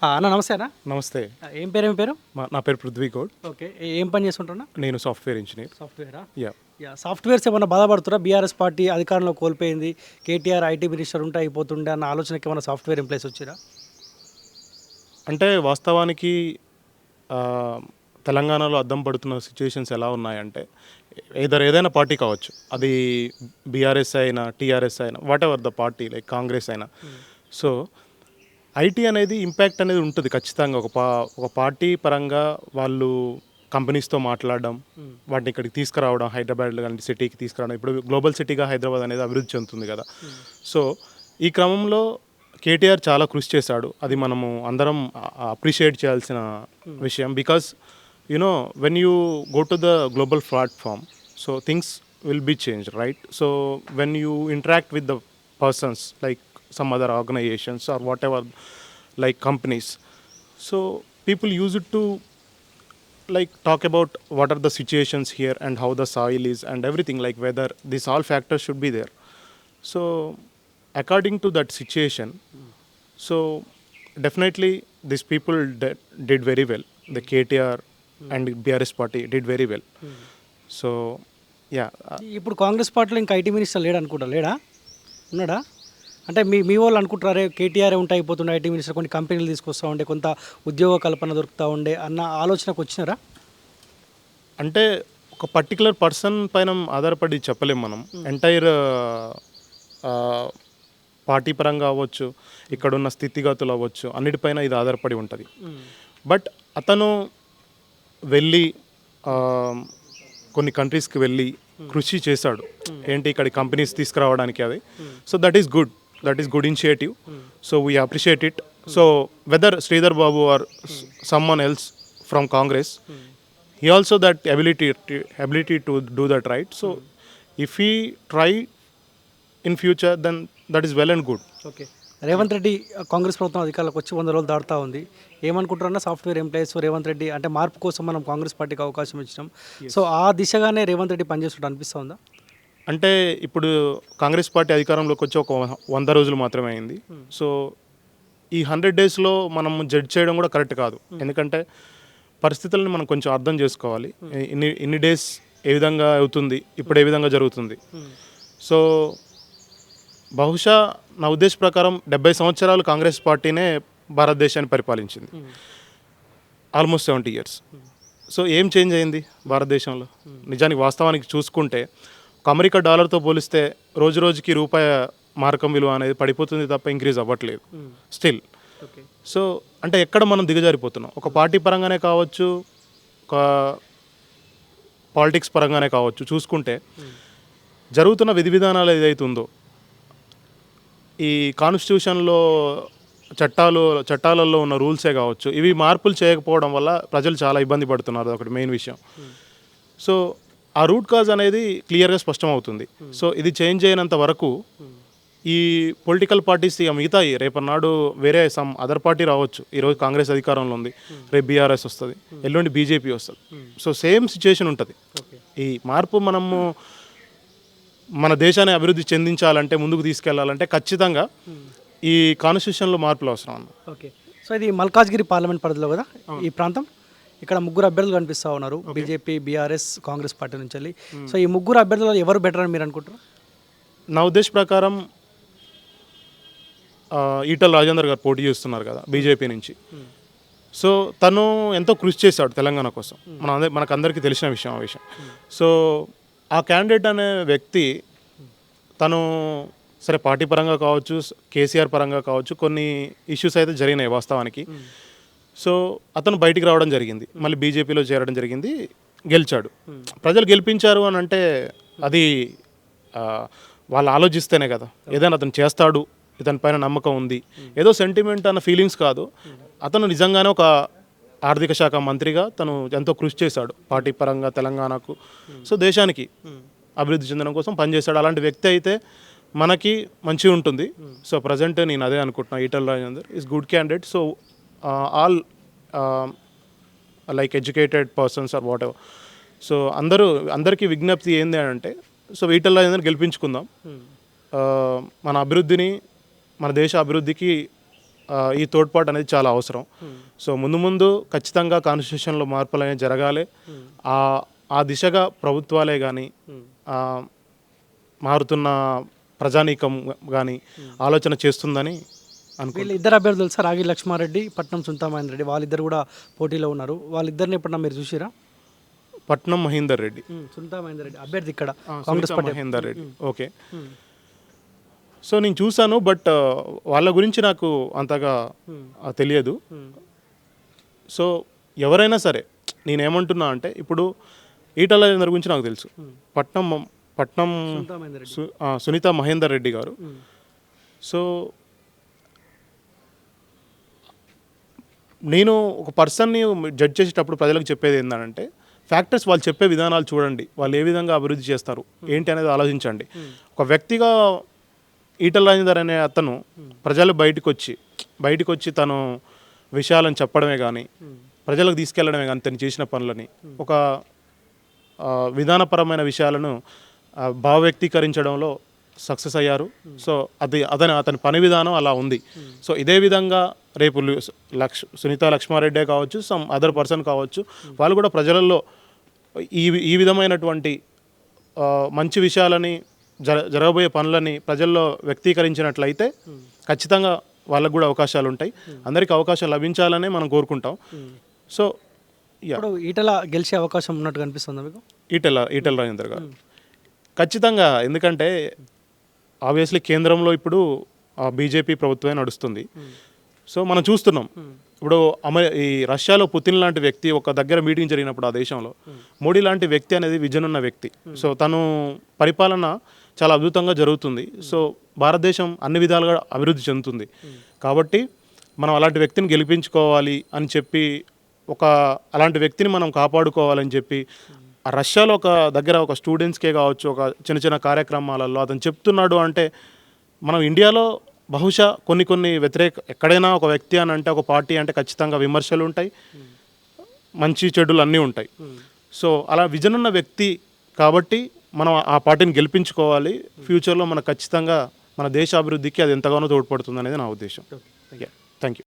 అన్న నమస్తే అన్న. నమస్తే. ఏం పేరు? ఏం పేరు? నా పేరు పృథ్వీ గౌడ్. ఓకే. ఏం పని చేస్తుంటున్నా? నేను సాఫ్ట్‌వేర్ ఇంజినీర్. సాఫ్ట్‌వేరా? యాహ్! సాఫ్ట్‌వేర్స్ ఏమన్నా బాధపడుతురా? బీఆర్ఎస్ పార్టీ అధికారంలో కోల్పోయింది. కేటీఆర్ ఐటీ మినిస్టర్ ఉంటే అయిపోతుండే అన్న ఆలోచనకి ఏమన్నా సాఫ్ట్‌వేర్ ఎంప్లాయీస్ వచ్చిరా? అంటే వాస్తవానికి ఆహ్, తెలంగాణలో అద్దం పడుతున్న సిట్యుయేషన్స్ ఎలా ఉన్నాయంటే, ఏదైనా పార్టీ కావచ్చు. అది బీఆర్ఎస్ అయినా, టీఆర్ఎస్ అయినా, whatever the party like Congress అయినా. సో, ఐటీ అనేది ఇంపాక్ట్ అనేది ఉంటుంది ఖచ్చితంగా. ఒక పార్టీ పరంగా వాళ్ళు కంపెనీస్‌తో మాట్లాడడం, వాటిని ఇక్కడికి తీసుకురావడం, హైదరాబాద్ లాంటి సిటీకి తీసుకురావడం. ఇప్పుడు గ్లోబల్ సిటీగా హైదరాబాద్ అనేది అభివృద్ధి చెందుతుంది కదా! సో, ఈ క్రమంలో కేటీఆర్ చాలా కృషి చేశాడు. అది మనము అందరం అప్రిషియేట్ చేయాల్సిన విషయం. Because when you go to the global platform, so things will be changed, right? So, when you interact with the persons like some other organizations or whatever, like companies, so people use it to like talk about what are the situations here and how the soil is and everything, like whether these all factors should be there. So according to that situation, so definitely these people did very well. The KTR and BRS party did very well. So yeah. ఇప్పుడు కాంగ్రెస్ పార్టీలో ఇంకా IT minister లేడు అనుకుంటా. లేడా? ఉన్నాడా? అంటే మీ వాళ్ళు అనుకుంటారే కేటీఆర్ ఉంటే అయిపోతుండే ఐటీ మినిస్టర్, కొన్ని కంపెనీలు తీసుకొస్తూ ఉండే, కొంత ఉద్యోగ కల్పన దొరుకుతూ ఉండే అన్న ఆలోచనకు వచ్చినారా? అంటే ఒక పర్టికులర్ పర్సన్ పైన ఆధారపడి చెప్పలేం మనం. ఎంటైర్ పార్టీ పరంగా అవ్వచ్చు, ఇక్కడున్న స్థితిగతులు అవ్వచ్చు, అన్నిటిపైన ఇది ఆధారపడి ఉంటుంది. బట్ అతను వెళ్ళి కొన్ని కంట్రీస్కి వెళ్ళి కృషి చేశాడు. ఏంటి ఇక్కడ కంపెనీస్ తీసుకురావడానికి అది. So that is good initiative. So we appreciate it. So whether Sridhar Babu or someone else from Congress, he also that ability to do that, right? So if he try in future, then that is well and good. Okay. Revanth Reddy Congress ప్రభుత్వం అధికారంలోకి వచ్చి 100 రోజులు దాటుతూ ఉంది. ఏమనుకుంటారన్నా software employees Revanth Reddy అంటే మార్పు కోసం మనం కాంగ్రెస్ పార్టీకి అవకాశం ఇచ్చినాం, సో ఆ దిశగానే రేవంత్ రెడ్డి పనిచేస్తున్నట్టు అనిపిస్తూ ఉందా? అంటే ఇప్పుడు కాంగ్రెస్ పార్టీ అధికారంలోకి వచ్చి ఒక 100 రోజులు మాత్రమే అయింది. సో ఈ 100 డేస్లో మనం జడ్జ్ చేయడం కూడా కరెక్ట్ కాదు. ఎందుకంటే పరిస్థితులను మనం కొంచెం అర్థం చేసుకోవాలి. ఇన్ని డేస్ ఏ విధంగా అవుతుంది, ఇప్పుడు ఏ విధంగా జరుగుతుంది. సో బహుశా నా ఉద్దేశ ప్రకారం 70 సంవత్సరాలు కాంగ్రెస్ పార్టీనే భారతదేశాన్ని పరిపాలించింది. Almost 70 years. సో ఏం చేంజ్ అయింది భారతదేశంలో? నిజానికి వాస్తవానికి చూసుకుంటే ఒక అమెరికా డాలర్తో పోలిస్తే రోజు రోజుకి రూపాయి మారకం విలువ అనేది పడిపోతుంది తప్ప ఇంక్రీజ్ అవ్వట్లేదు స్టిల్. సో అంటే ఎక్కడ మనం దిగజారిపోతున్నాం? ఒక పార్టీ పరంగానే కావచ్చు, ఒక పాలిటిక్స్ పరంగానే కావచ్చు, చూసుకుంటే జరుగుతున్న విధి విధానాలు ఏదైతే ఉందో, ఈ కాన్స్టిట్యూషన్లో చట్టాలలో ఉన్న రూల్సే కావచ్చు, ఇవి మార్పులు చేయకపోవడం వల్ల ప్రజలు చాలా ఇబ్బంది పడుతున్నారు. ఒకటి మెయిన్ విషయం. సో ఆ రూట్ కాజ్ అనేది క్లియర్గా స్పష్టమవుతుంది. సో ఇది చేంజ్ అయినంత వరకు ఈ పొలిటికల్ పార్టీస్ మిగతా రేపన్నాడు వేరే సమ్ అదర్ పార్టీ రావచ్చు. ఈరోజు కాంగ్రెస్ అధికారంలో ఉంది, రేపు బీఆర్ఎస్ వస్తుంది, ఎల్లుండి బీజేపీ వస్తుంది. సో సేమ్ సిచ్యుయేషన్ ఉంటుంది. ఈ మార్పు మనము మన దేశాన్ని అభివృద్ధి చెందించాలంటే, ముందుకు తీసుకెళ్లాలంటే ఖచ్చితంగా ఈ కాన్స్టిట్యూషన్లో మార్పులు అవసరం అన్న. ఓకే. సో ఇది మల్కాజ్గిరి పార్లమెంట్ పరిధిలో కదా ఈ ప్రాంతం. ఇక్కడ ముగ్గురు అభ్యర్థులు కనిపిస్తూ ఉన్నారు, బీజేపీ, బీఆర్ఎస్, కాంగ్రెస్ పార్టీ నుంచి వెళ్ళి. సో ఈ ముగ్గురు అభ్యర్థులు ఎవరు బెటర్ అని మీరు అనుకుంటారు? నా ఉద్దేశ ప్రకారం ఈటల రాజేందర్ గారు పోటీ చేస్తున్నారు కదా బీజేపీ నుంచి. సో తను ఎంతో కృషి చేశాడు తెలంగాణ కోసం, మనకందరికీ తెలిసిన విషయం ఆ విషయం. సో ఆ క్యాండిడేట్ అనే వ్యక్తి తను సరే పార్టీ పరంగా కావచ్చు, కేసీఆర్ పరంగా కావచ్చు, కొన్ని ఇష్యూస్ అయితే జరిగినాయి వాస్తవానికి. సో అతను బయటికి రావడం జరిగింది, మళ్ళీ బీజేపీలో చేరడం జరిగింది, గెలిచాడు. ప్రజలు గెలిపించారు అని అంటే అది వాళ్ళు ఆలోచిస్తేనే కదా. ఏదైనా అతను చేస్తాడు, ఇతని పైన నమ్మకం ఉంది, ఏదో సెంటిమెంట్ అన్న ఫీలింగ్స్ కాదు. అతను నిజంగానే ఒక ఆర్థిక శాఖ మంత్రిగా తను ఎంతో కృషి చేశాడు పార్టీ పరంగా తెలంగాణకు, సో దేశానికి అభివృద్ధి చెందడం కోసం పనిచేశాడు. అలాంటి వ్యక్తి అయితే మనకి మంచిగా ఉంటుంది. సో ప్రజెంట్ నేను అదే అనుకుంటున్నాను, Etela Rajender is good candidate. So all like educated persons or whatever. సో అందరికీ విజ్ఞప్తి ఏంది అంటే, సో ఈటల రాజేందర్ గెలిపించుకుందాం. మన అభివృద్ధిని, మన దేశ అభివృద్ధికి ఈ తోడ్పాటు అనేది చాలా అవసరం. సో ముందు ముందు ఖచ్చితంగా కాన్స్టిట్యూషన్లో మార్పులు అనేవి జరగాలి. ఆ దిశగా ప్రభుత్వాలే కానీ మారుతున్న ప్రజానీకం కానీ ఆలోచన చేస్తుందని అనుకో. వీళ్ళు ఇద్దరు అభ్యర్థులు తెలుసా, రాగి లక్ష్మారెడ్డి, పట్నం సునీతా మహేందర్ రెడ్డి, వాళ్ళిద్దరు కూడా పోటీలో ఉన్నారు. వాళ్ళిద్దరిని ఎప్పుడన్నా మీరు చూసిరా? పట్నం మహేందర్ రెడ్డి, సునీతా మహేందర్ రెడ్డి అభ్యర్థి ఇక్కడ Congress Congress party. Mahender Reddy. Okay. So నేను చూశాను, బట్ వాళ్ళ గురించి నాకు అంతగా తెలియదు. సో ఎవరైనా సరే నేనేమంటున్నా అంటే, ఇప్పుడు ఈటల రాజేందర్ గురించి నాకు తెలుసు. పట్నం సునీతా మహేందర్ రెడ్డి. సునీతా మహేందర్ రెడ్డి గారు. సో నేను ఒక పర్సన్ని జడ్జ్ చేసేటప్పుడు ప్రజలకు చెప్పేది ఏంటంటే, ఫ్యాక్టర్స్ వాళ్ళు చెప్పే విధానాలు చూడండి, వాళ్ళు ఏ విధంగా అభివృద్ధి చేస్తారు ఏంటి అనేది ఆలోచించండి. ఒక వ్యక్తిగా ఈటల రాజేందర్ అనే అతను ప్రజలు బయటకు వచ్చి తను విషయాలను చెప్పడమే కానీ, ప్రజలకు తీసుకెళ్లడమే కానీ, తను చేసిన పనులని, ఒక విధానపరమైన విషయాలను భావ వ్యక్తీకరించడంలో సక్సెస్ అయ్యారు. సో అతని పని విధానం అలా ఉంది. సో ఇదే విధంగా రేపు సునీతా లక్ష్మారెడ్డే కావచ్చు, సమ్ అదర్ పర్సన్ కావచ్చు, వాళ్ళు కూడా ప్రజలలో ఈ విధమైనటువంటి మంచి విషయాలని జరగబోయే పనులని ప్రజల్లో వ్యక్తీకరించినట్లయితే ఖచ్చితంగా వాళ్ళకు కూడా అవకాశాలు ఉంటాయి. అందరికీ అవకాశం లభించాలనే మనం కోరుకుంటాం. సో ఇప్పుడు ఈటల గెలిచే అవకాశం ఉన్నట్టు కనిపిస్తుందా మీకు? ఈటల రాజేందర్ గారు ఖచ్చితంగా, ఎందుకంటే ఆబ్వియస్లీ కేంద్రంలో ఇప్పుడు బీజేపీ ప్రభుత్వమే నడుస్తుంది. సో మనం చూస్తున్నాం, ఇప్పుడు ఈ రష్యాలో పుతిన్ లాంటి వ్యక్తి ఒక దగ్గర మీటింగ్ జరిగినప్పుడు ఆ దేశంలో మోడీ లాంటి వ్యక్తి అనేది విజన్ ఉన్న వ్యక్తి. సో తను పరిపాలన చాలా అద్భుతంగా జరుగుతుంది. సో భారతదేశం అన్ని విధాలుగా అభివృద్ధి చెందుతుంది. కాబట్టి మనం అలాంటి వ్యక్తిని గెలిపించుకోవాలి అని చెప్పి, అలాంటి వ్యక్తిని మనం కాపాడుకోవాలని చెప్పి ఆ రష్యాలో ఒక దగ్గర ఒక స్టూడెంట్స్కే కావచ్చు, ఒక చిన్న చిన్న కార్యక్రమాలలో అతను చెప్తున్నాడు అంటే, మనం ఇండియాలో బహుశా కొన్ని ఎక్కడైనా ఒక వ్యక్తి అని అంటే, ఒక పార్టీ అంటే ఖచ్చితంగా విమర్శలు ఉంటాయి, మంచి చెడులు అన్నీ ఉంటాయి. సో అలా విజన్ ఉన్న వ్యక్తి కాబట్టి మనం ఆ పార్టీని గెలిపించుకోవాలి. ఫ్యూచర్లో మనకు ఖచ్చితంగా మన దేశ అభివృద్ధికి అది ఎంతగానో తోడ్పడుతుంది అనేది నా ఉద్దేశం. Thank you.